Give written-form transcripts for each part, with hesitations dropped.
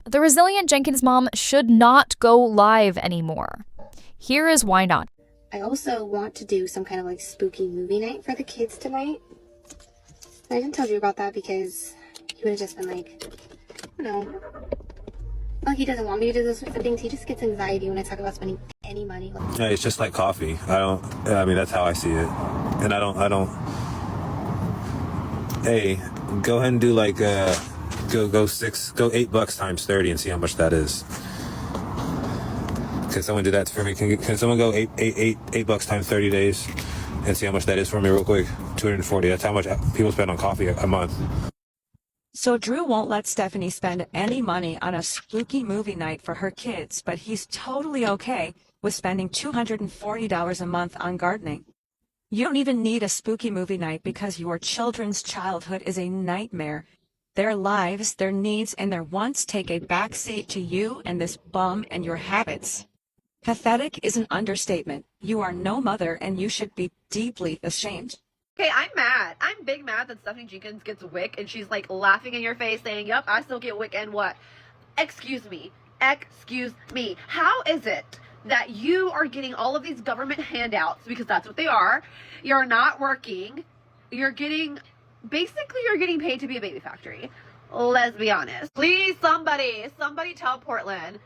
The resilient Jenkins mom should not go live anymore. Here is why not. I also want to do some kind of like spooky movie night for the kids tonight. I didn't tell you about that because he would have just been like, no. Well, he doesn't want me to do those sorts of things. He just gets anxiety when I talk about spending any money. Yeah, it's just like coffee. I mean, that's how I see it. And I don't, hey, go ahead and do like, go $8 times 30 and see how much that is. Can someone do that for me? Can someone go $8 times 30 days and see how much that is for me real quick? 240. That's how much people spend on coffee a month. So Drew won't let Stephanie spend any money on a spooky movie night for her kids, but he's totally okay with spending $240 a month on gardening. You don't even need a spooky movie night because your children's childhood is a nightmare. Their lives, their needs, and their wants take a backseat to you and this bum and your habits. Pathetic is an understatement. You are no mother and you should be deeply ashamed. Okay, I'm mad. I'm big mad that Stephanie Jenkins gets WIC and she's like laughing in your face saying, yup, I still get WIC and what? Excuse me. Excuse me. How is it that you are getting all of these government handouts, because that's what they are, you're not working, you're getting paid to be a baby factory. Let's be honest. Please, somebody tell Portland,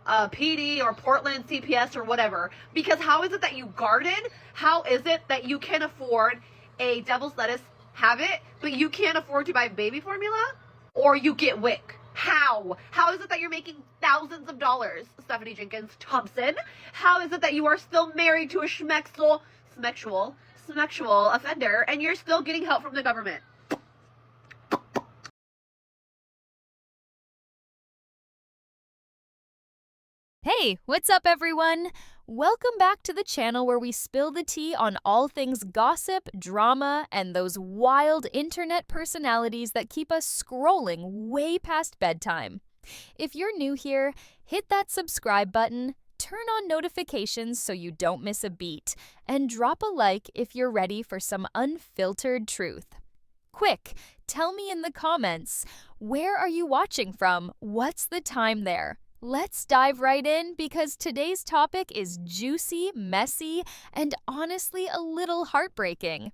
PD or Portland CPS or whatever, because how is it that you garden? How is it that you can afford a devil's lettuce habit, but you can't afford to buy baby formula? Or you get WIC? How? How is it that you're making thousands of dollars, Stephanie Jenkins Thompson? How is it that you are still married to a schmexual offender and you're still getting help from the government? Hey, what's up everyone? Welcome back to the channel where we spill the tea on all things gossip, drama, and those wild internet personalities that keep us scrolling way past bedtime. If you're new here, hit that subscribe button, turn on notifications so you don't miss a beat, and drop a like if you're ready for some unfiltered truth. Quick, tell me in the comments, where are you watching from? What's the time there? Let's dive right in because today's topic is juicy, messy, and honestly a little heartbreaking.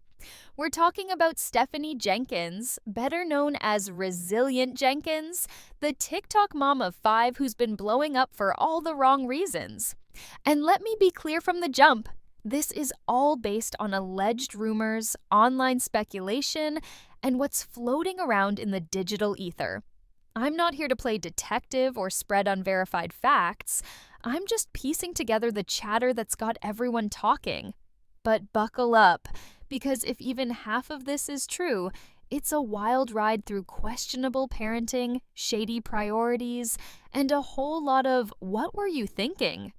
We're talking about Stephanie Jenkins, better known as Resilient Jenkins, the TikTok mom of 5 who's been blowing up for all the wrong reasons. And let me be clear from the jump, this is all based on alleged rumors, online speculation, and what's floating around in the digital ether. I'm not here to play detective or spread unverified facts. I'm just piecing together the chatter that's got everyone talking. But buckle up, because if even half of this is true, it's a wild ride through questionable parenting, shady priorities, and a whole lot of "what were you thinking?"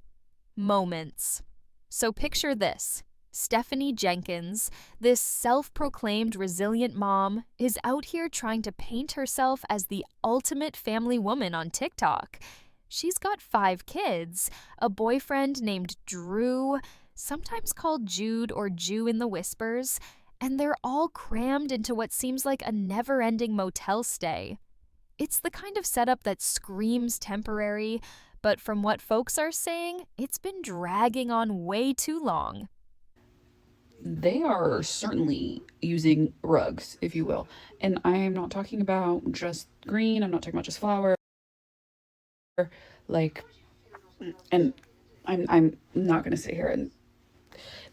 moments. So picture this. Stephanie Jenkins, this self-proclaimed resilient mom, is out here trying to paint herself as the ultimate family woman on TikTok. She's got 5 kids, a boyfriend named Drew, sometimes called Jude or Jew in the whispers, and they're all crammed into what seems like a never-ending motel stay. It's the kind of setup that screams temporary, but from what folks are saying, it's been dragging on way too long. They are certainly using rugs, if you will. And I'm not talking about just green, I'm not talking about just flour. Like, and I'm not gonna sit here and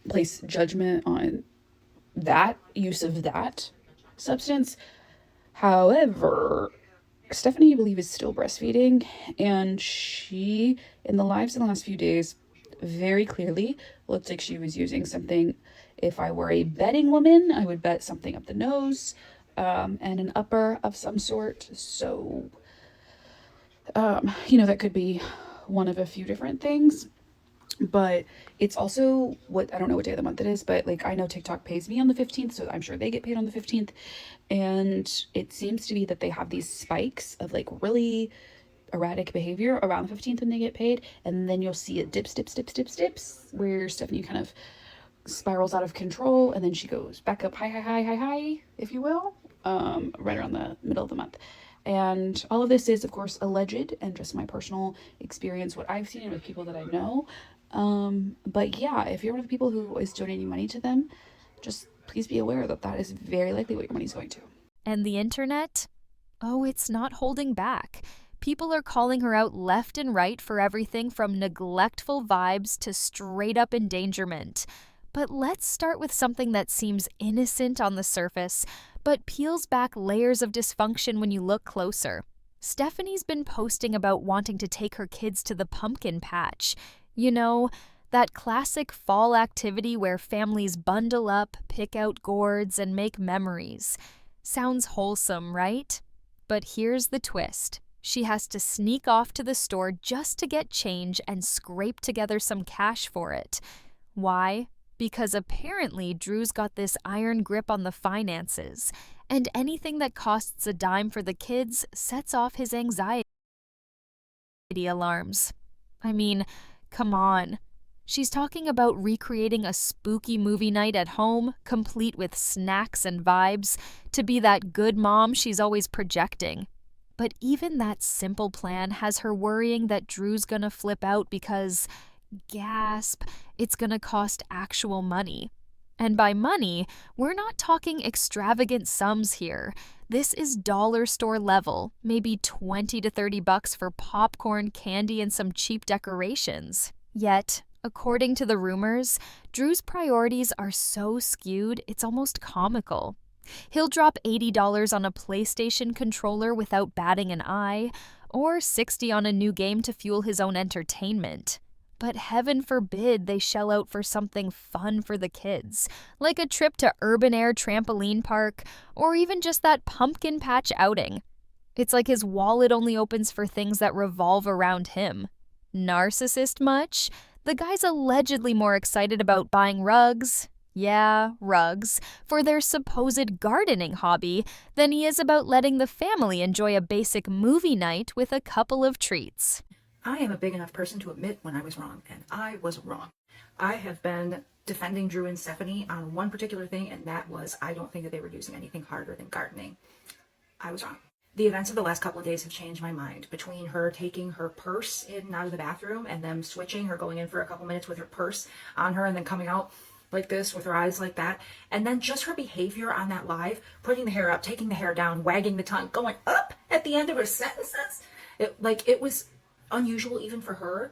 place judgment on that use of that substance. However, Stephanie, I believe, is still breastfeeding, and she, in the lives in the last few days, very clearly looked like she was using something. If I were a betting woman, I would bet something up the nose, and an upper of some sort. So, that could be one of a few different things. But it's also I don't know what day of the month it is, but like I know TikTok pays me on the 15th, so I'm sure they get paid on the 15th. And it seems to be that they have these spikes of like really erratic behavior around the 15th when they get paid, and then you'll see it dips, where Stephanie kind of spirals out of control, and then she goes back up high, if you will, right around the middle of the month. And all of this is, of course, alleged and just my personal experience, what I've seen with people that I know. But yeah, if you're one of the people who is donating money to them, just please be aware that that is very likely what your money's going to. And the internet? Oh, it's not holding back. People are calling her out left and right for everything from neglectful vibes to straight up endangerment. But let's start with something that seems innocent on the surface, but peels back layers of dysfunction when you look closer. Stephanie's been posting about wanting to take her kids to the pumpkin patch. You know, that classic fall activity where families bundle up, pick out gourds, and make memories. Sounds wholesome, right? But here's the twist. She has to sneak off to the store just to get change and scrape together some cash for it. Why? Because apparently Drew's got this iron grip on the finances, and anything that costs a dime for the kids sets off his anxiety alarms. I mean, come on. She's talking about recreating a spooky movie night at home, complete with snacks and vibes, to be that good mom she's always projecting. But even that simple plan has her worrying that Drew's gonna flip out because, gasp, it's gonna cost actual money. And by money, we're not talking extravagant sums here. This is dollar store level, maybe 20 to 30 bucks for popcorn, candy, and some cheap decorations. Yet, according to the rumors, Drew's priorities are so skewed it's almost comical. He'll drop $80 on a PlayStation controller without batting an eye, or $60 on a new game to fuel his own entertainment. But heaven forbid they shell out for something fun for the kids, like a trip to Urban Air Trampoline Park, or even just that pumpkin patch outing. It's like his wallet only opens for things that revolve around him. Narcissist much? The guy's allegedly more excited about buying rugs, yeah, rugs, for their supposed gardening hobby than he is about letting the family enjoy a basic movie night with a couple of treats. I am a big enough person to admit when I was wrong, and I was wrong. I have been defending Drew and Stephanie on one particular thing, and that was I don't think that they were using anything harder than gardening. I was wrong. The events of the last couple of days have changed my mind. Between her taking her purse in and out of the bathroom and them switching, her going in for a couple minutes with her purse on her and then coming out like this with her eyes like that, and then just her behavior on that live, putting the hair up, taking the hair down, wagging the tongue, going up at the end of her sentences. It was unusual even for her.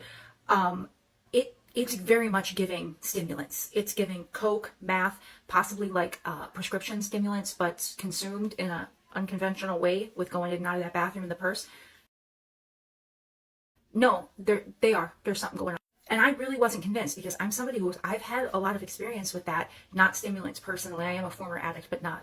It's very much giving stimulants. It's giving coke, meth, possibly like prescription stimulants, but consumed in an unconventional way with going in and out of that bathroom in the purse. No, there's something going on. And I really wasn't convinced because I'm somebody I've had a lot of experience with that, not stimulants personally. I am a former addict, but not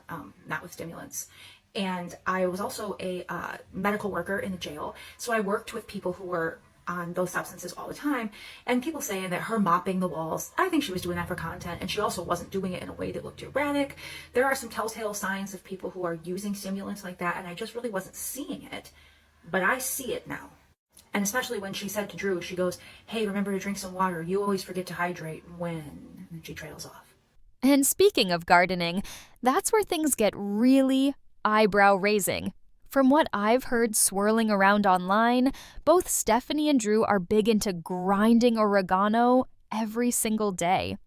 with stimulants. And I was also a medical worker in the jail. So I worked with people who were on those substances all the time. And people saying that her mopping the walls, I think she was doing that for content. And she also wasn't doing it in a way that looked erratic. There are some telltale signs of people who are using stimulants like that. And I just really wasn't seeing it. But I see it now. And especially when she said to Drew, she goes, hey, remember to drink some water. You always forget to hydrate when... And she trails off. And speaking of gardening, that's where things get really eyebrow-raising. From what I've heard swirling around online, both Stephanie and Drew are big into grinding oregano every single day.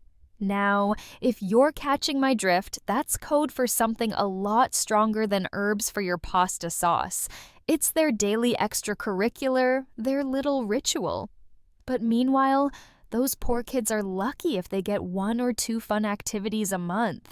Now, if you're catching my drift, that's code for something a lot stronger than herbs for your pasta sauce. It's their daily extracurricular, their little ritual. But meanwhile, those poor kids are lucky if they get 1 or 2 fun activities a month.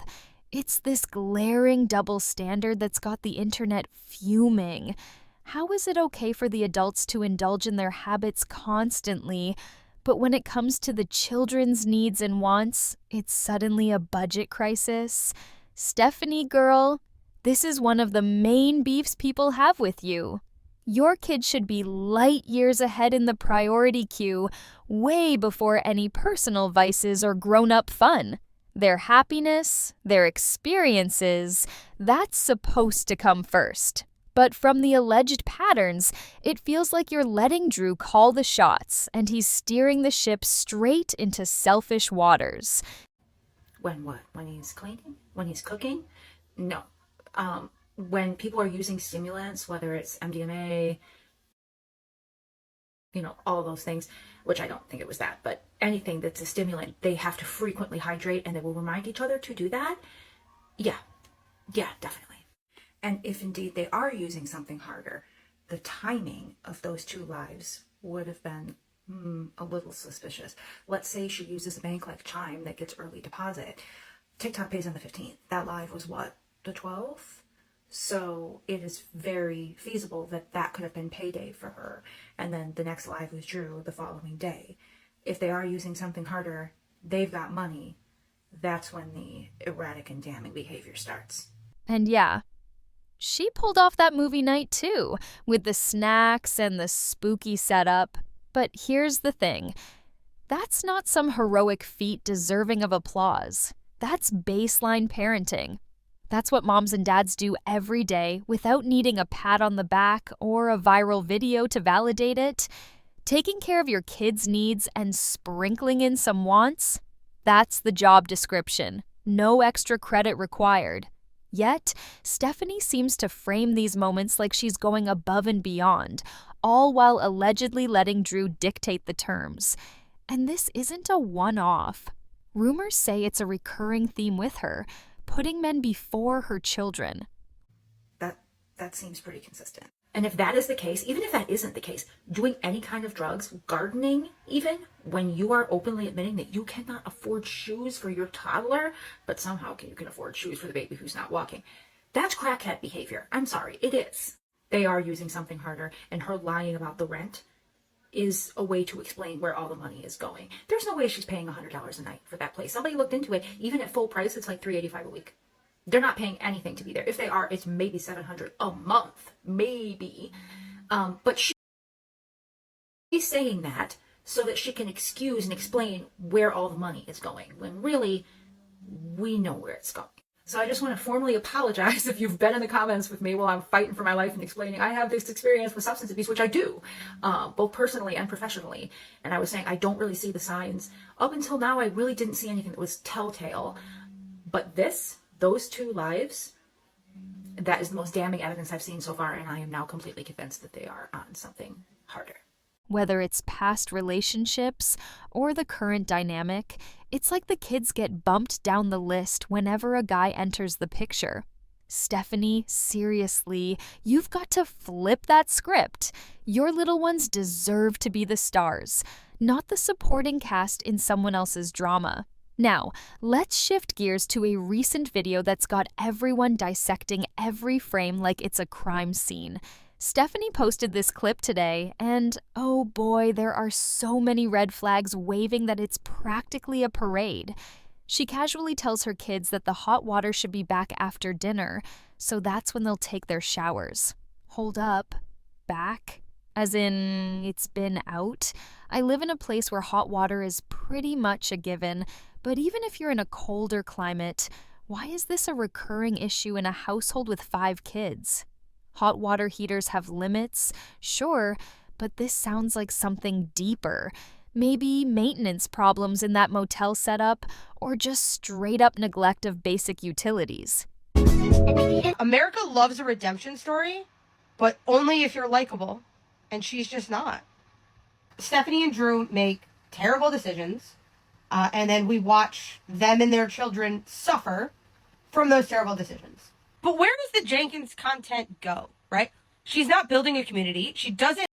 It's this glaring double standard that's got the internet fuming. How is it okay for the adults to indulge in their habits constantly, but when it comes to the children's needs and wants, it's suddenly a budget crisis? Stephanie, girl, this is one of the main beefs people have with you. Your kid should be light years ahead in the priority queue, way before any personal vices or grown-up fun. Their happiness, their experiences, that's supposed to come first. But from the alleged patterns, it feels like you're letting Drew call the shots, and he's steering the ship straight into selfish waters. When what? When he's cleaning? When he's cooking? No. when people are using stimulants, whether it's MDMA, all of those things, which I don't think it was that, but anything that's a stimulant, they have to frequently hydrate and they will remind each other to do that. Yeah, definitely. And if indeed they are using something harder, the timing of those 2 lives would have been a little suspicious. Let's say she uses a bank like Chime that gets early deposit. TikTok pays on the 15th. That live was what, the 12th? So it is very feasible that that could have been payday for her. And then the next live was Drew the following day. If they are using something harder, they've got money. That's when the erratic and damning behavior starts. And yeah, she pulled off that movie night too, with the snacks and the spooky setup. But here's the thing. That's not some heroic feat deserving of applause. That's baseline parenting. That's what moms and dads do every day without needing a pat on the back or a viral video to validate it. Taking care of your kids' needs and sprinkling in some wants, that's the job description. No extra credit required. Yet, Stephanie seems to frame these moments like she's going above and beyond, all while allegedly letting Drew dictate the terms. And this isn't a one-off. Rumors say it's a recurring theme with her, putting men before her children. That seems pretty consistent. And if that is the case, even if that isn't the case, doing any kind of drugs, gardening even, when you are openly admitting that you cannot afford shoes for your toddler, but somehow you can afford shoes for the baby who's not walking, that's crackhead behavior. I'm sorry, it is. They are using something harder, and her lying about the rent is a way to explain where all the money is going. There's no way she's paying $100 a night for that place. Somebody looked into it. Even at full price, it's like $385 a week. They're not paying anything to be there. If they are, it's maybe $700 a month, maybe. But she's saying that so that she can excuse and explain where all the money is going, when really we know where it's going. So I just want to formally apologize if you've been in the comments with me while I'm fighting for my life and explaining I have this experience with substance abuse, which I do, both personally and professionally. And I was saying I don't really see the signs. Up until now, I really didn't see anything that was telltale. But those 2 lives, that is the most damning evidence I've seen so far, and I am now completely convinced that they are on something harder. Whether it's past relationships or the current dynamic, it's like the kids get bumped down the list whenever a guy enters the picture. Stephanie, seriously, you've got to flip that script. Your little ones deserve to be the stars, not the supporting cast in someone else's drama. Now, let's shift gears to a recent video that's got everyone dissecting every frame like it's a crime scene. Stephanie posted this clip today, and oh boy, there are so many red flags waving that it's practically a parade. She casually tells her kids that the hot water should be back after dinner, so that's when they'll take their showers. Hold up. Back? As in, it's been out? I live in a place where hot water is pretty much a given, but even if you're in a colder climate, why is this a recurring issue in a household with 5 kids? Hot water heaters have limits, sure, but this sounds like something deeper. Maybe maintenance problems in that motel setup, or just straight up neglect of basic utilities. America loves a redemption story, but only if you're likable, and she's just not. Stephanie and Drew make terrible decisions, and then we watch them and their children suffer from those terrible decisions. But where does the Jenkins content go, right? She's not building a community. She doesn't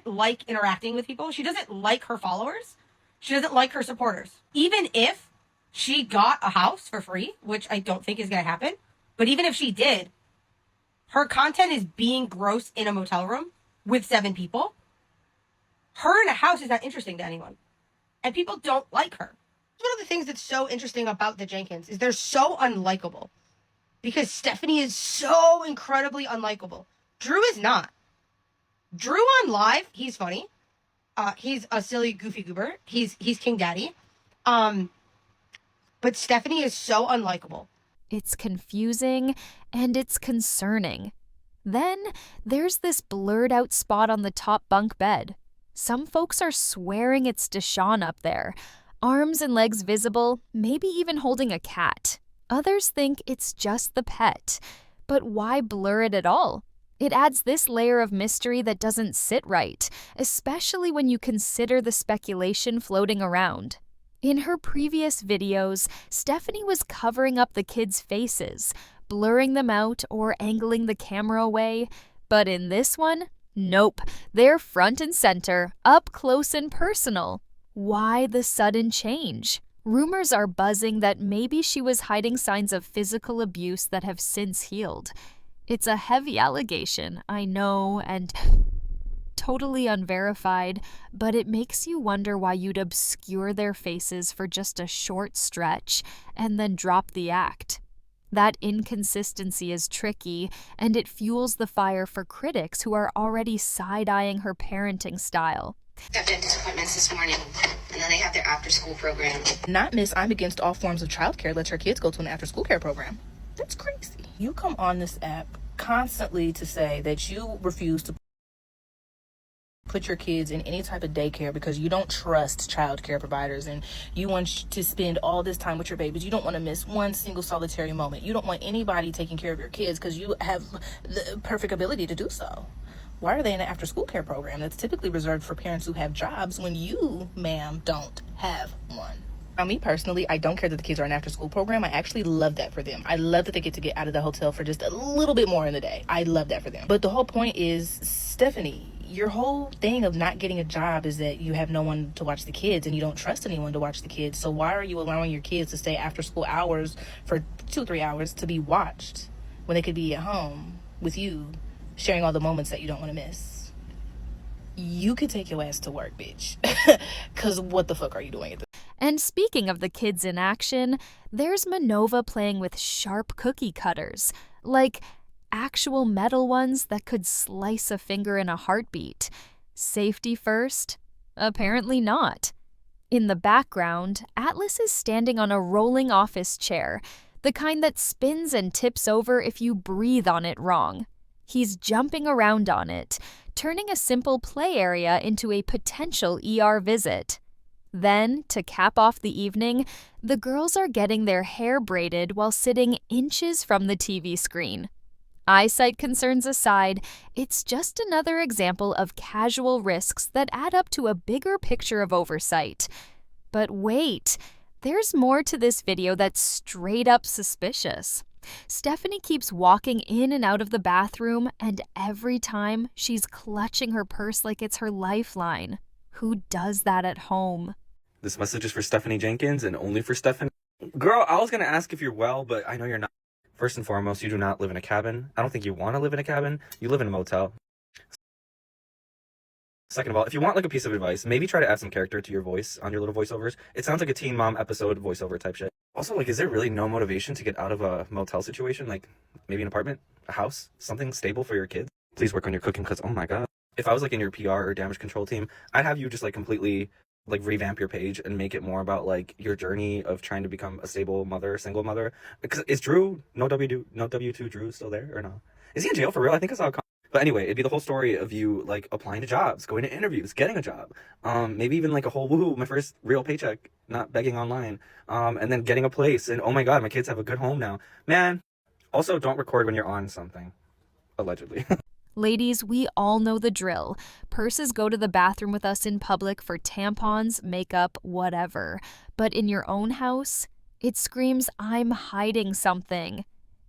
like interacting with people. She doesn't like her followers. She doesn't like her supporters. Even if she got a house for free, which I don't think is going to happen, but even if she did, her content is being gross in a motel room with 7 people. Her in a house is not interesting to anyone. And people don't like her. One of the things that's so interesting about the Jenkins is they're so unlikable. Because Stephanie is so incredibly unlikable. Drew is not. Drew on live, he's funny. He's a silly, goofy goober. He's King Daddy. But Stephanie is so unlikable. It's confusing and it's concerning. Then there's this blurred out spot on the top bunk bed. Some folks are swearing it's Deshaun up there. Arms and legs visible, maybe even holding a cat. Others think it's just the pet. But why blur it at all? It adds this layer of mystery that doesn't sit right, especially when you consider the speculation floating around. In her previous videos, Stephanie was covering up the kids' faces, blurring them out or angling the camera away. But in this one, nope, they're front and center, up close and personal. Why the sudden change? Rumors are buzzing that maybe she was hiding signs of physical abuse that have since healed. It's a heavy allegation, I know, and totally unverified, but it makes you wonder why you'd obscure their faces for just a short stretch and then drop the act. That inconsistency is tricky, and it fuels the fire for critics who are already side-eyeing her parenting style. They have dentist appointments this morning, and then they have their after-school program. Not Miss, I'm against all forms of childcare. Let your kids go to an after-school care program. That's crazy. You come on this app constantly to say that you refuse to put your kids in any type of daycare because you don't trust child care providers, and you want to spend all this time with your babies. You don't want to miss one single solitary moment. You don't want anybody taking care of your kids because you have the perfect ability to do so. Why are they in an after-school care program that's typically reserved for parents who have jobs when you, ma'am, don't have one? Now, me personally, I don't care that the kids are in an after-school program. I actually love that for them. I love that they get to get out of the hotel for just a little bit more in the day. I love that for them. But the whole point is, Stephanie, your whole thing of not getting a job is that you have no one to watch the kids and you don't trust anyone to watch the kids. So why are you allowing your kids to stay after school hours for 2-3 hours to be watched when they could be at home with you, sharing all the moments that you don't want to miss? You could take your ass to work, bitch. Because what the fuck are you doing at this? And speaking of the kids in action, there's Manova playing with sharp cookie cutters, like actual metal ones that could slice a finger in a heartbeat. Safety first? Apparently not. In the background, Atlas is standing on a rolling office chair, the kind that spins and tips over if you breathe on it wrong. He's jumping around on it, turning a simple play area into a potential ER visit. Then, to cap off the evening, the girls are getting their hair braided while sitting inches from the TV screen. Eyesight concerns aside, it's just another example of casual risks that add up to a bigger picture of oversight. But wait, there's more to this video that's straight up suspicious. Stephanie keeps walking in and out of the bathroom, and every time she's clutching her purse like it's her lifeline. Who does that at home? This message is for Stephanie Jenkins and only for Stephanie. Girl, I was going to ask if you're well, but I know you're not. First and foremost, you do not live in a cabin. I don't think you want to live in a cabin. You live in a motel. Second of all, if you want like a piece of advice, maybe try to add some character to your voice on your little voiceovers. It sounds like a Teen Mom episode voiceover type shit. Also, like, is there really no motivation to get out of a motel situation? Like, maybe an apartment, a house, something stable for your kids? Please work on your cooking because, oh my God. If I was like in your PR or damage control team, I'd have you just like completely like revamp your page and make it more about like your journey of trying to become a stable mother, single mother. Because is Drew, no W2 Drew still there or no? Is he in jail for real? I think I saw a But anyway, it'd be the whole story of you like applying to jobs, going to interviews, getting a job. Maybe even like a whole woohoo, my first real paycheck, not begging online. And then getting a place and oh my God, my kids have a good home now. Man, also don't record when you're on something, allegedly. Ladies, we all know the drill. Purses go to the bathroom with us in public for tampons, makeup, whatever. But in your own house, it screams, I'm hiding something.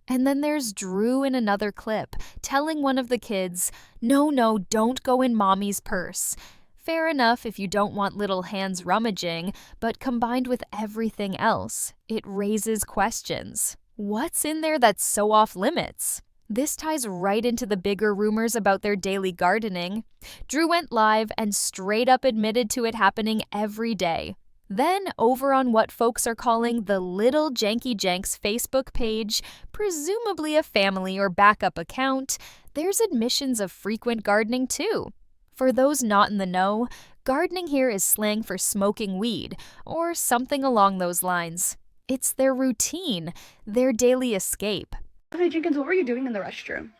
And then there's Drew in another clip, telling one of the kids, no, don't go in mommy's purse. Fair enough if you don't want little hands rummaging, but combined with everything else, it raises questions. What's in there that's so off limits? This ties right into the bigger rumors about their daily gardening. Drew went live and straight up admitted to it happening every day. Then, over on what folks are calling the Little Janky Janks Facebook page, presumably a family or backup account, there's admissions of frequent gardening too. For those not in the know, gardening here is slang for smoking weed, or something along those lines. It's their routine, their daily escape. Hey Jenkins, what were you doing in the restroom?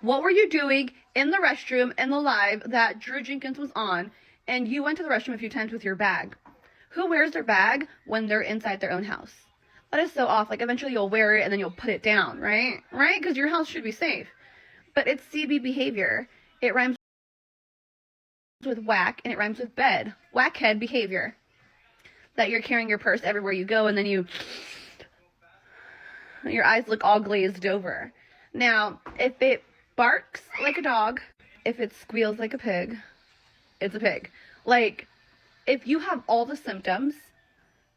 What were you doing in the restroom in the live that Drew Jenkins was on, and you went to the restroom a few times with your bag? Who wears their bag when they're inside their own house? That is so off. Like, eventually you'll wear it and then you'll put it down, right? Right? Because your house should be safe. But it's CB behavior. It rhymes with whack and it rhymes with bed. Whackhead behavior. That you're carrying your purse everywhere you go and then your eyes look all glazed over. Now, if it barks like a dog, if it squeals like a pig, it's a pig. Like, if you have all the symptoms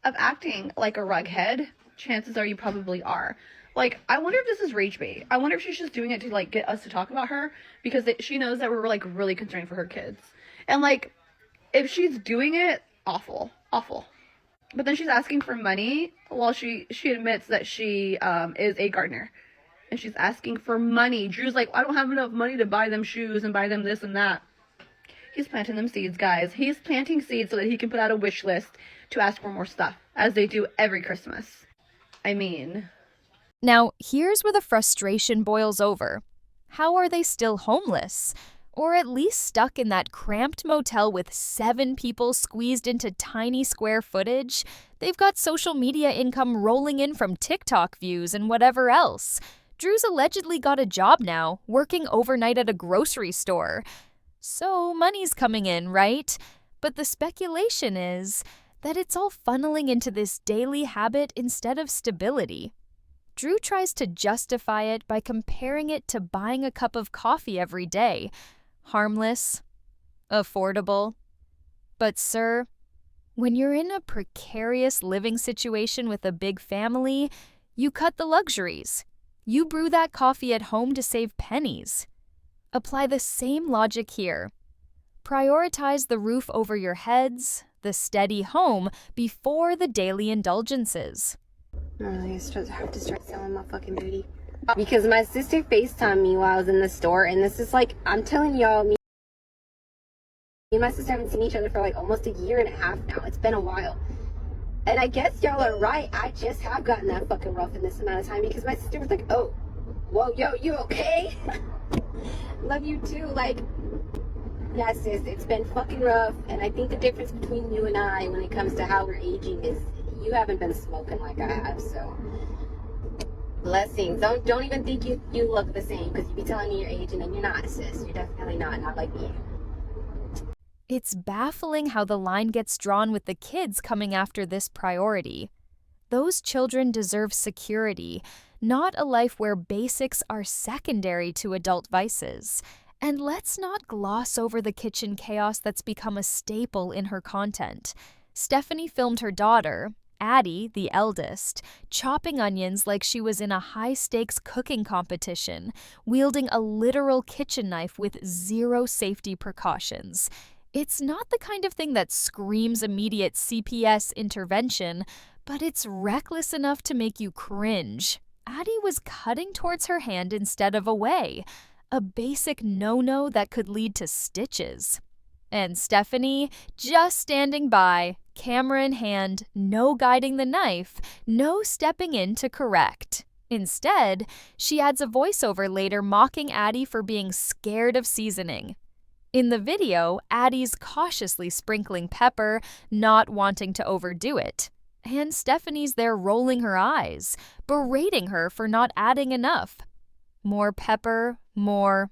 of acting like a rughead, chances are you probably are. Like, I wonder if this is rage bait. I wonder if she's just doing it to, like, get us to talk about her because she knows that we're, like, really concerned for her kids. And, like, if she's doing it, awful. But then she's asking for money while she admits that she is a gardener. And she's asking for money. Drew's like, I don't have enough money to buy them shoes and buy them this and that. He's planting them seeds, guys. He's planting seeds so that he can put out a wish list to ask for more stuff, as they do every Christmas. I mean... Now, here's where the frustration boils over. How are they still homeless? Or at least stuck in that cramped motel with 7 people squeezed into tiny square footage? They've got social media income rolling in from TikTok views and whatever else. Drew's allegedly got a job now, working overnight at a grocery store. So money's coming in, right? But the speculation is that it's all funneling into this daily habit instead of stability. Drew tries to justify it by comparing it to buying a cup of coffee every day. Harmless, affordable. But sir, when you're in a precarious living situation with a big family, you cut the luxuries. You brew that coffee at home to save pennies. Apply the same logic here. Prioritize the roof over your heads, the steady home, before the daily indulgences. I have to start selling my fucking booty. Because my sister FaceTimed me while I was in the store, and this is like, I'm telling y'all, me and my sister haven't seen each other for like almost a year and a half now. It's been a while. And I guess y'all are right. I just have gotten that fucking rough in this amount of time because my sister was like, oh, whoa, yo, you okay? Love you too. Like, yeah, sis, it's been fucking rough. And I think the difference between you and I when it comes to how we're aging is you haven't been smoking like I have, so blessings. Don't even think you look the same because you be telling me your age and then you're not, sis. You're definitely not like me. It's baffling how the line gets drawn with the kids coming after this priority. Those children deserve security, not a life where basics are secondary to adult vices. And let's not gloss over the kitchen chaos that's become a staple in her content. Stephanie filmed her daughter, Addie, the eldest, chopping onions like she was in a high-stakes cooking competition, wielding a literal kitchen knife with zero safety precautions. It's not the kind of thing that screams immediate CPS intervention, but it's reckless enough to make you cringe. Addie was cutting towards her hand instead of away, a basic no-no that could lead to stitches. And Stephanie, just standing by, camera in hand, no guiding the knife, no stepping in to correct. Instead, she adds a voiceover later mocking Addie for being scared of seasoning. In the video, Addie's cautiously sprinkling pepper, not wanting to overdo it. And Stephanie's there rolling her eyes, berating her for not adding enough. More pepper, more,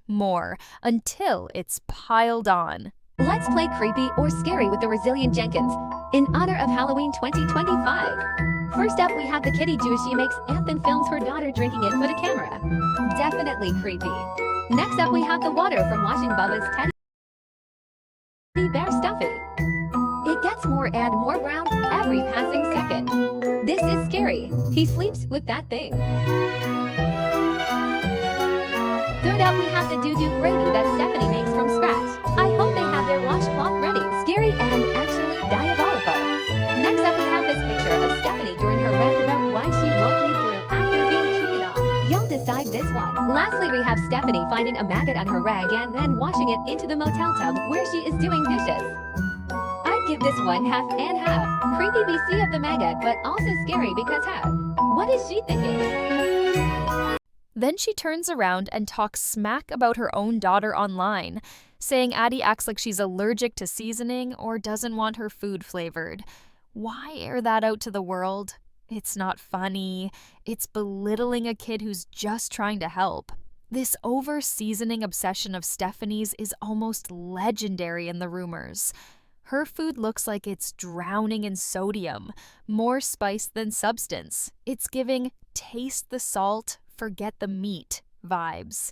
until it's piled on. Let's play creepy or scary with the resilient Jenkins in honor of Halloween 2025. First up, we have the kitty juice she makes and then films her daughter drinking it with a camera. Definitely creepy. Next up, we have the water from washing Bubba's teddy bear Stuffy. It gets more and more brown every passing second. This is scary. He sleeps with that thing. Third up, we have the doo-doo gravy that Stephanie makes from scratch. I hope they have their washcloth ready. Scary and actually diabolical. Next up, we have this picture of Stephanie during her rant about why she won't leave Drew after being cheated on. You'll decide this one. Lastly, we have Stephanie finding a maggot on her rag and then washing it into the motel tub where she is doing dishes. I'd give this one half and half. Creepy BC of the maggot, but also scary because what is she thinking? Then she turns around and talks smack about her own daughter online, saying Addie acts like she's allergic to seasoning or doesn't want her food flavored. Why air that out to the world? It's not funny. It's belittling a kid who's just trying to help. This over-seasoning obsession of Stephanie's is almost legendary in the rumors. Her food looks like it's drowning in sodium, more spice than substance. It's giving taste the salt, forget the meat vibes.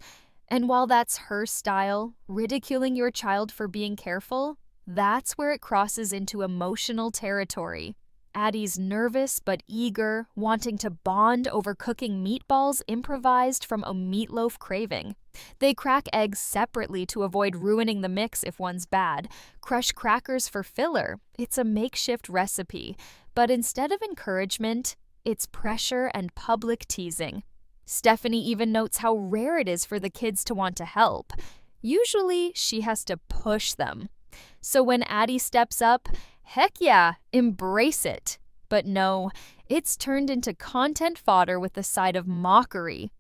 And while that's her style, ridiculing your child for being careful, that's where it crosses into emotional territory. Addie's nervous but eager, wanting to bond over cooking meatballs improvised from a meatloaf craving. They crack eggs separately to avoid ruining the mix if one's bad, crush crackers for filler. It's a makeshift recipe, but instead of encouragement, it's pressure and public teasing. Stephanie even notes how rare it is for the kids to want to help. Usually, she has to push them. So when Addie steps up, heck yeah, embrace it. But no, it's turned into content fodder with a side of mockery.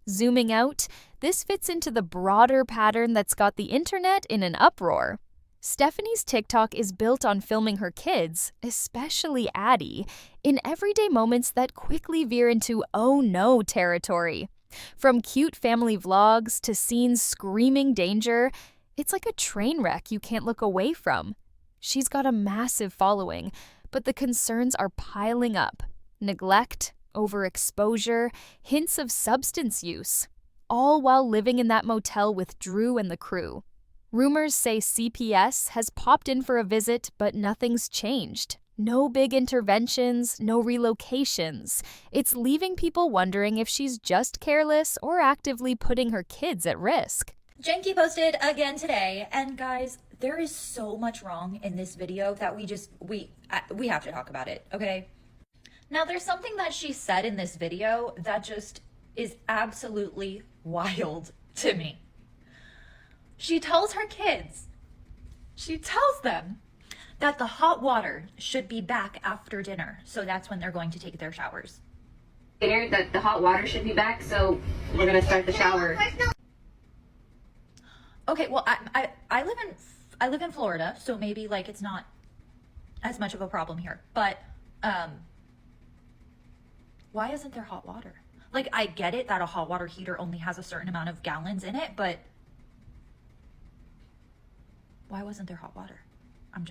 Zooming out, this fits into the broader pattern that's got the internet in an uproar. Stephanie's TikTok is built on filming her kids, especially Addie, in everyday moments that quickly veer into oh no territory. From cute family vlogs to scenes screaming danger, it's like a train wreck you can't look away from. She's got a massive following, but the concerns are piling up. Neglect, overexposure, hints of substance use, all while living in that motel with Drew and the crew. Rumors say CPS has popped in for a visit, but nothing's changed. No big interventions, no relocations. It's leaving people wondering if she's just careless or actively putting her kids at risk. Jenky posted again today, and guys, there is so much wrong in this video that we have to talk about it, okay? Now, there's something that she said in this video that just is absolutely wild to me. She tells her kids, she tells them that the hot water should be back after dinner. So that's when they're going to take their showers. Dinner, that the hot water should be back, so we're gonna start the shower. Okay, well, I live in Florida, so maybe like it's not as much of a problem here, but why isn't there hot water? Like, I get it that a hot water heater only has a certain amount of gallons in it, but why wasn't there hot water? I'm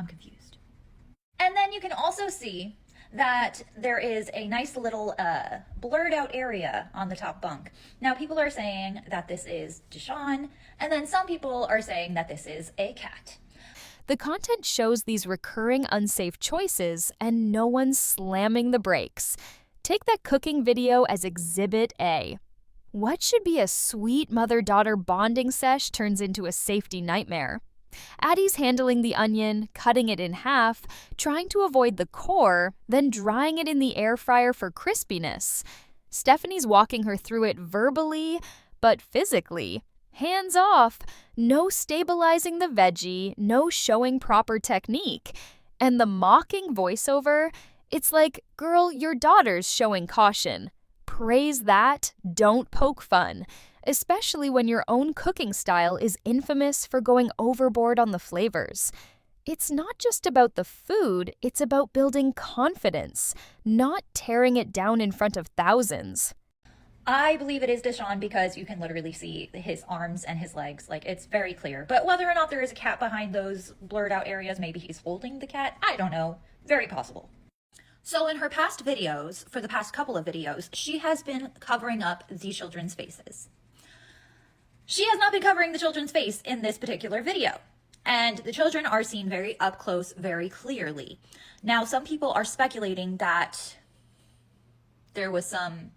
confused. And then you can also see that there is a nice little blurred out area on the top bunk. Now, people are saying that this is Deshaun, and then some people are saying that this is a cat. The content shows these recurring unsafe choices, and no one's slamming the brakes. Take that cooking video as Exhibit A. What should be a sweet mother-daughter bonding sesh turns into a safety nightmare. Addie's handling the onion, cutting it in half, trying to avoid the core, then drying it in the air fryer for crispiness. Stephanie's walking her through it verbally, but physically. Hands off, no stabilizing the veggie, no showing proper technique. And the mocking voiceover, it's like, girl, your daughter's showing caution. Praise that, don't poke fun, especially when your own cooking style is infamous for going overboard on the flavors. It's not just about the food, it's about building confidence, not tearing it down in front of thousands. I believe it is Deshaun because you can literally see his arms and his legs. Like, it's very clear. But whether or not there is a cat behind those blurred out areas, maybe he's holding the cat, I don't know. Very possible. So in her past videos, for the past couple of videos, she has been covering up the children's faces. She has not been covering the children's face in this particular video. And the children are seen very up close, very clearly. Now, some people are speculating that there was some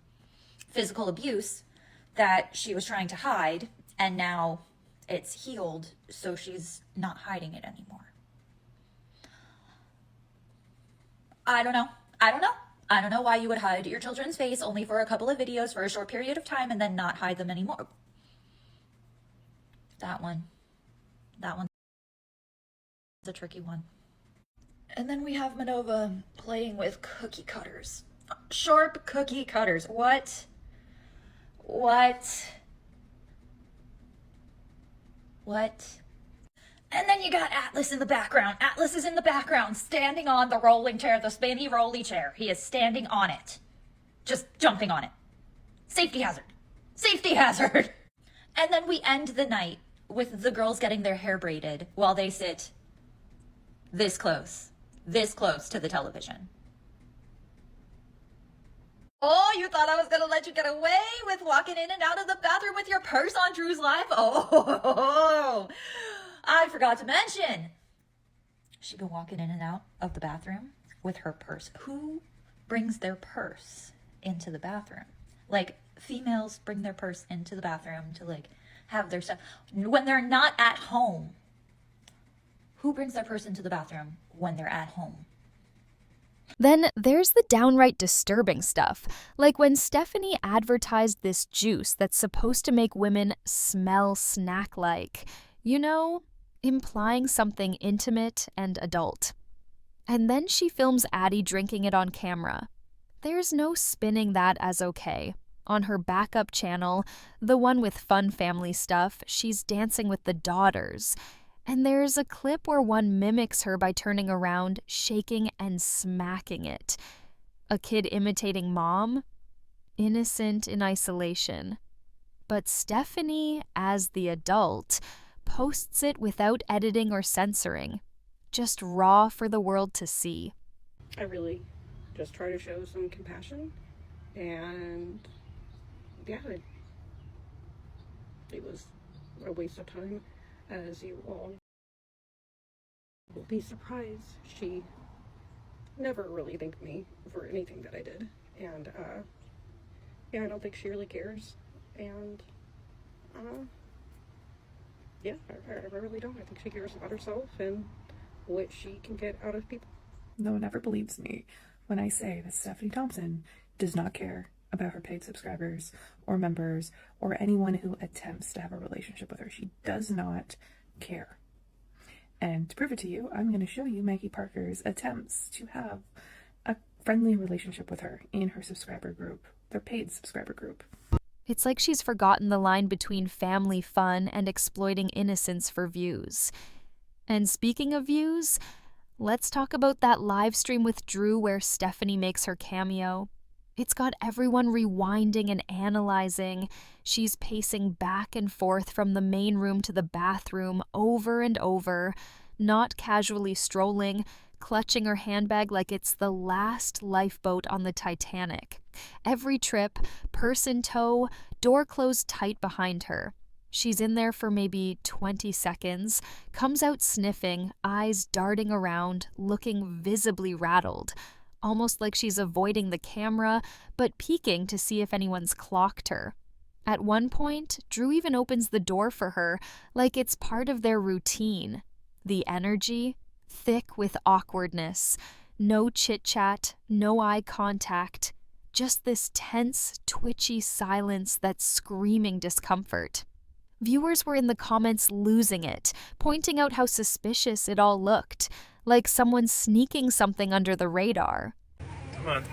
physical abuse that she was trying to hide, and now it's healed, so she's not hiding it anymore. I don't know. I don't know why you would hide your children's face only for a couple of videos for a short period of time and then not hide them anymore. That one's a tricky one. And then we have Manova playing with cookie cutters. Sharp cookie cutters. What? And then you got Atlas in the background. Atlas is in the background, standing on the rolling chair, the spinny rolly chair. He is standing on it. Just jumping on it. Safety hazard. Safety hazard. And then we end the night with the girls getting their hair braided while they sit this close to the television. Oh, you thought I was gonna let you get away with walking in and out of the bathroom with your purse on Drew's live? Oh, I forgot to mention. She'd been walking in and out of the bathroom with her purse. Who brings their purse into the bathroom? Like, females bring their purse into the bathroom to, like, have their stuff. When they're not at home, who brings their purse into the bathroom when they're at home? Then there's the downright disturbing stuff, like when Stephanie advertised this juice that's supposed to make women smell snack-like, you know, implying something intimate and adult. And then she films Addie drinking it on camera. There's no spinning that as okay. On her backup channel, the one with fun family stuff, she's dancing with the daughters. And there's a clip where one mimics her by turning around, shaking and smacking it. A kid imitating mom? Innocent in isolation. But Stephanie, as the adult, posts it without editing or censoring. Just raw for the world to see. I really just try to show some compassion, and yeah, it was a waste of time. As you all will be surprised, she never really thanked me for anything that I did, and yeah, I don't think she really cares, and yeah, I really don't. I think she cares about herself and what she can get out of people. No one ever believes me when I say that Stephanie Thompson does not care about her paid subscribers or members or anyone who attempts to have a relationship with her. She does not care. And to prove it to you, I'm going to show you Maggie Parker's attempts to have a friendly relationship with her in her subscriber group, their paid subscriber group. It's like she's forgotten the line between family fun and exploiting innocence for views. And speaking of views, let's talk about that live stream with Drew where Stephanie makes her cameo. It's got everyone rewinding and analyzing. She's pacing back and forth from the main room to the bathroom over and over, not casually strolling, clutching her handbag like it's the last lifeboat on the Titanic. Every trip, purse in tow, door closed tight behind her. She's in there for maybe 20 seconds, comes out sniffing, eyes darting around, looking visibly rattled. Almost like she's avoiding the camera, but peeking to see if anyone's clocked her. At one point, Drew even opens the door for her, like it's part of their routine. The energy, thick with awkwardness. No chit-chat, no eye contact. Just this tense, twitchy silence that's screaming discomfort. Viewers were in the comments losing it, pointing out how suspicious it all looked. Like someone sneaking something under the radar. Come on.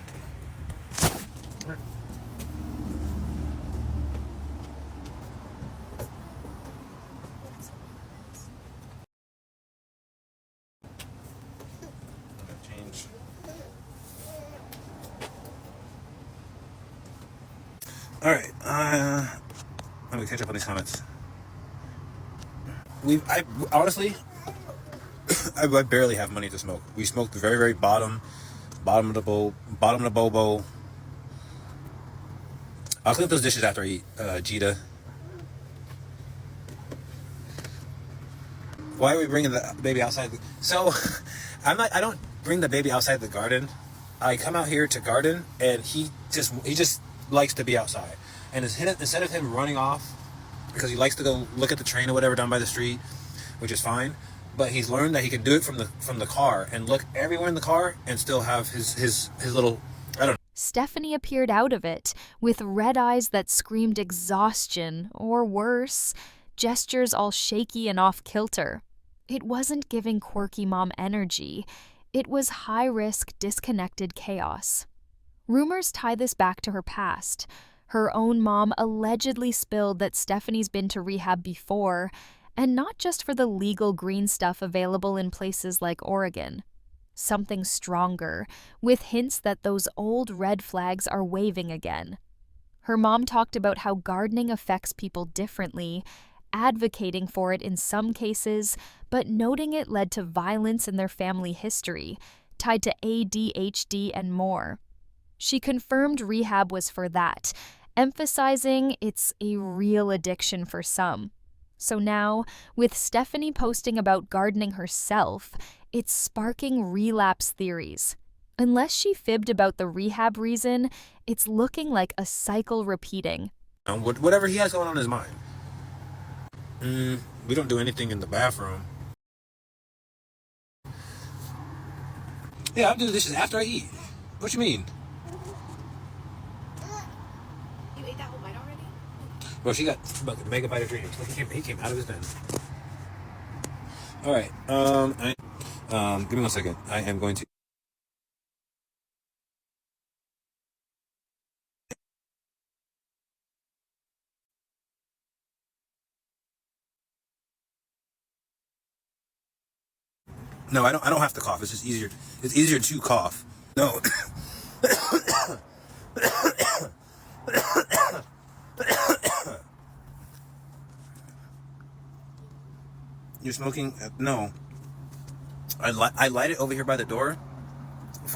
Change. All right. Let me catch up on these comments. I honestly. I barely have money to smoke. We smoked the very, very bottom of the bobo. I'll clean up those dishes after I eat, Jita. Why are we bringing the baby outside? So, I don't bring the baby outside the garden. I come out here to garden, and he just likes to be outside. And instead of him running off, because he likes to go look at the train or whatever down by the street, which is fine. But he's learned that he can do it from the car and look everywhere in the car and still have his little, I don't Stephanie appeared out of it, with red eyes that screamed exhaustion, or worse, gestures all shaky and off-kilter. It wasn't giving quirky mom energy. It was high-risk, disconnected chaos. Rumors tie this back to her past. Her own mom allegedly spilled that Stephanie's been to rehab before, and not just for the legal green stuff available in places like Oregon. Something stronger, with hints that those old red flags are waving again. Her mom talked about how gardening affects people differently, advocating for it in some cases, but noting it led to violence in their family history, tied to ADHD and more. She confirmed rehab was for that, emphasizing it's a real addiction for some. So now, with Stephanie posting about gardening herself, it's sparking relapse theories. Unless she fibbed about the rehab reason, it's looking like a cycle repeating. Whatever he has going on in his mind. We don't do anything in the bathroom. Yeah, I'll do the dishes after I eat. What you mean? You ate that whole bite already? Well, she got a mega bite of dreams. Look, he came out of his den. All right. Give me 1 second. I am going to. No, I don't have to cough. It's just easier. It's easier to cough. No. You're smoking? No. I light it over here by the door.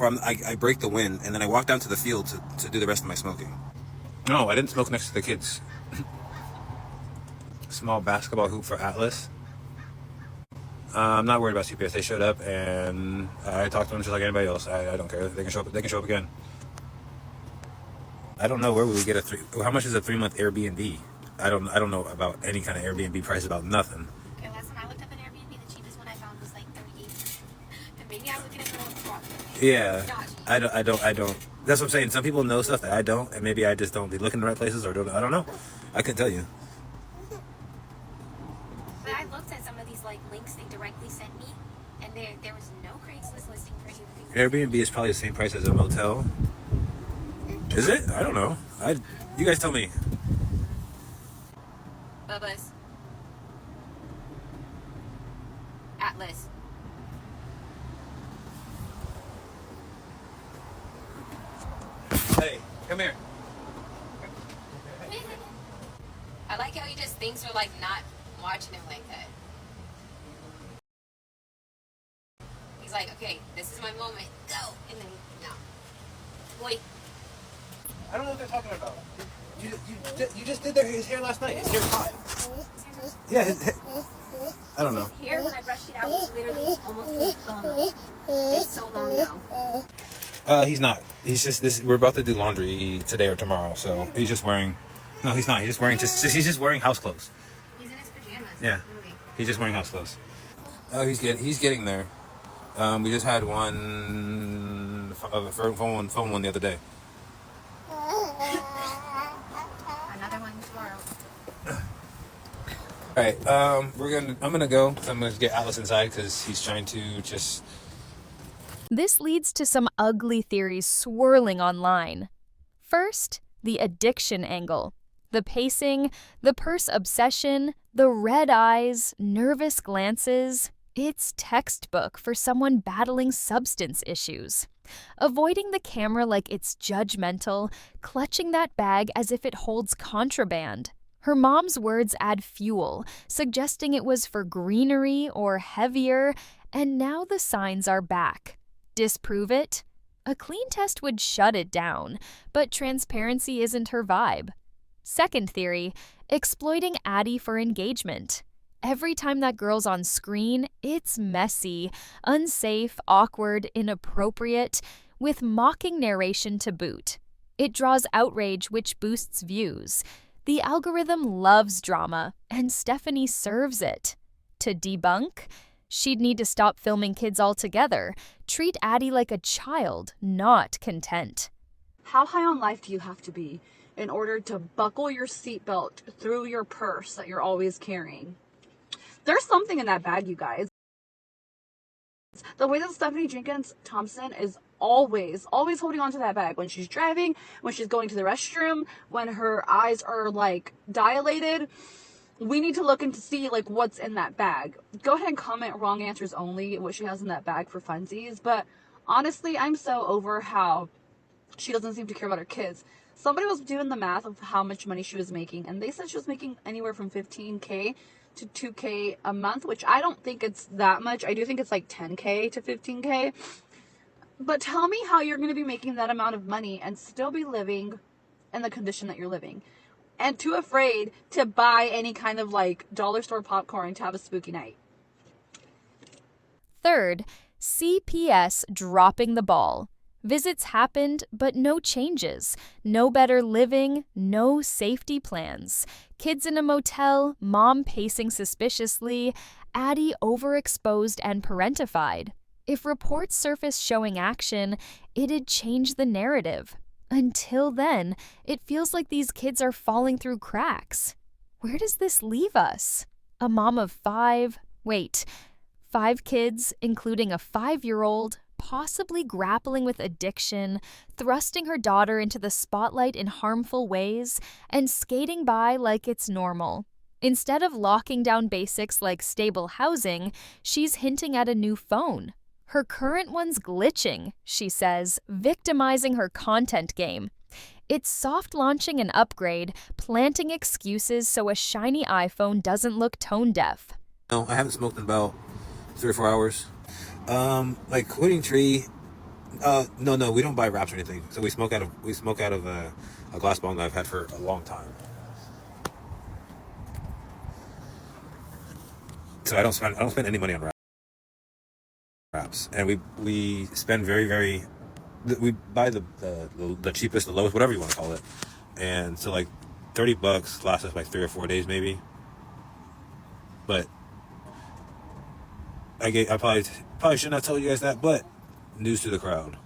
I break the wind, and then I walk down to the field to do the rest of my smoking. No, I didn't smoke next to the kids. Small basketball hoop for Atlas. I'm not worried about CPS. They showed up, and I talked to them just like anybody else. I don't care. They can show up. They can show up again. I don't know where we would get how much is a 3-month Airbnb? I don't know about any kind of Airbnb price, about nothing. Okay, last time I looked up an Airbnb, the cheapest one I found was like $38. And maybe I'm looking at the wrong spot. Yeah, I don't. That's what I'm saying. Some people know stuff that I don't, and maybe I just don't be looking in the right places, or I don't know. I couldn't tell you. But I looked at some of these like links they directly sent me, and there was no Craigslist listing for anything. Airbnb is probably the same price as a motel. Is it? I don't know. You guys tell me. Bubba's. Atlas. Hey, come here. I like how he just thinks we're like not watching him like that. He's like, okay, this is my moment. Go! And then, no. Boy. I don't know what they're talking about. You just did his hair last night. His hair's hot. Yeah, I don't know. Here, when I brushed it out, was literally almost gone. It's so long now. He's not. He's just this. We're about to do laundry today or tomorrow, so he's just wearing. No, he's not. He's just wearing he's just wearing house clothes. He's in his pajamas. Yeah, he's just wearing house clothes. Oh, he's getting there. We just had one phone one the other day. Another one tomorrow. All right, I'm gonna go. I'm gonna get Atlas inside because he's trying to just. This leads to some ugly theories swirling online. First, the addiction angle. The pacing, the purse obsession, the red eyes, nervous glances. It's textbook for someone battling substance issues. Avoiding the camera like it's judgmental, clutching that bag as if it holds contraband. Her mom's words add fuel, suggesting it was for greenery or heavier, and now the signs are back. Disprove it? A clean test would shut it down, but transparency isn't her vibe. Second theory, exploiting Addie for engagement. Every time that girl's on screen, it's messy, unsafe, awkward, inappropriate, with mocking narration to boot. It draws outrage, which boosts views. The algorithm loves drama, and Stephanie serves it. To debunk? She'd need to stop filming kids altogether, treat Addie like a child, not content. How high on life do you have to be in order to buckle your seatbelt through your purse that you're always carrying? There's something in that bag, you guys. The way that Stephanie Jenkins Thompson is always holding on to that bag when she's driving, when she's going to the restroom, when her eyes are like dilated. We need to look into see like what's in that bag. Go ahead and comment wrong answers only, what she has in that bag for funsies. But honestly, I'm so over how she doesn't seem to care about her kids. Somebody was doing the math of how much money she was making, and they said she was making anywhere from $15K to $2K a month, which I don't think it's that much. I do think it's like $10K to $15K. But tell me how you're going to be making that amount of money and still be living in the condition that you're living, and too afraid to buy any kind of like dollar store popcorn to have a spooky night. Third, CPS dropping the ball. Visits happened, but no changes. No better living, no safety plans. Kids in a motel, mom pacing suspiciously, Addie overexposed and parentified. If reports surface showing action, it'd change the narrative. Until then, it feels like these kids are falling through cracks. Where does this leave us? A mom of 5 kids, including a 5-year-old, possibly grappling with addiction, thrusting her daughter into the spotlight in harmful ways, and skating by like it's normal. Instead of locking down basics like stable housing, she's hinting at a new phone. Her current one's glitching, she says, victimizing her content game. It's soft launching an upgrade, planting excuses so a shiny iPhone doesn't look tone deaf. No, I haven't smoked in about 3 or 4 hours. Like quitting tree. No, we don't buy wraps or anything. So we smoke out of a glass bong that I've had for a long time. So I don't spend any money on wraps, and we spend we buy the cheapest, the lowest, whatever you want to call it, and so like $30 lasts us like 3 or 4 days maybe. But I probably shouldn't have told you guys that, but news to the crowd.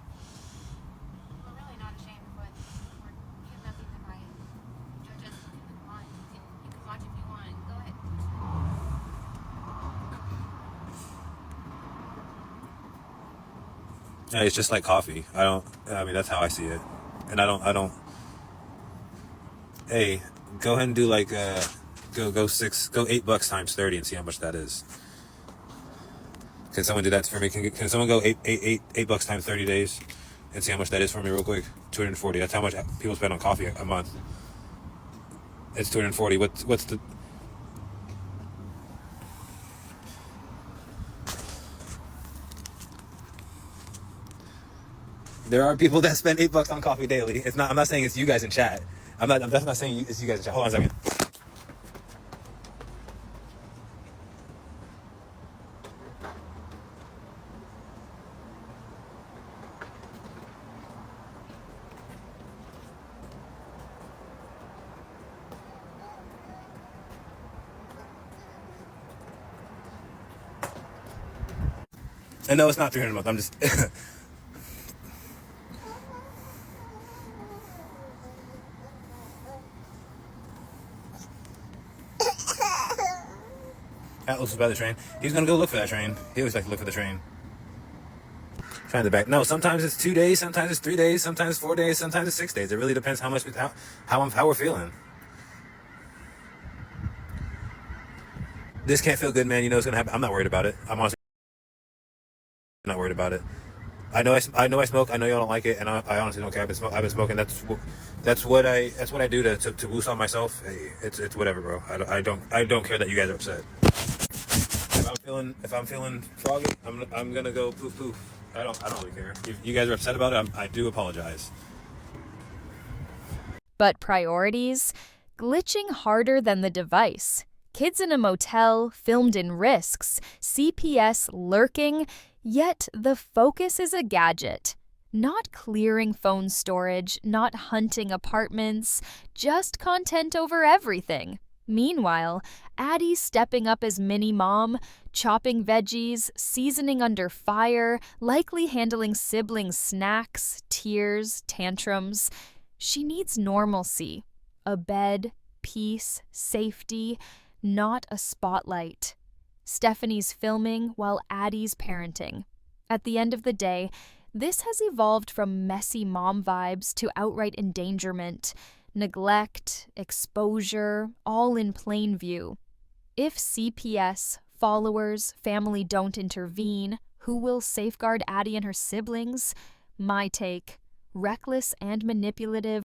We're really not ashamed of what we have nothing to hide. Judge us if you want. You can watch if you want. Go ahead. Yeah, it's just like coffee. I mean, that's how I see it. And I don't. Hey, go ahead and do like go $8 times 30 and see how much that is. Can someone do that for me? Can someone go $8 times 30 days and see how much that is for me real quick? 240. That's how much people spend on coffee a month. It's 240. What's the? There are people that spend $8 on coffee daily. I'm not saying it's you guys in chat. I'm definitely not saying it's you guys in chat. Hold on a second. And no, it's not 300 a month. I'm just. Atlas was by the train. He's gonna go look for that train. He always likes to look for the train. Trying the back. No, sometimes it's 2 days, sometimes it's 3 days, sometimes it's 4 days, sometimes it's 6 days. It really depends how we're feeling. This can't feel good, man. You know it's gonna happen. I'm not worried about it. I'm honestly not worried about it. I know I smoke. I know y'all don't like it, and I honestly don't care. I've been smoking. That's what I do to boost on myself. Hey, it's whatever, bro. I don't care that you guys are upset. If I'm feeling froggy, I'm gonna go poof poof. I don't really care. If you guys are upset about it, I do apologize. But priorities? Glitching harder than the device. Kids in a motel, filmed in risks, CPS lurking, yet the focus is a gadget. Not clearing phone storage, not hunting apartments, just content over everything. Meanwhile, Addie stepping up as mini mom, chopping veggies, seasoning under fire, likely handling siblings' snacks, tears, tantrums. She needs normalcy. A bed, peace, safety, not a spotlight. Stephanie's filming while Addie's parenting. At the end of the day, this has evolved from messy mom vibes to outright endangerment, neglect, exposure, all in plain view. If CPS, followers, family don't intervene, who will safeguard Addie and her siblings? My take: reckless and manipulative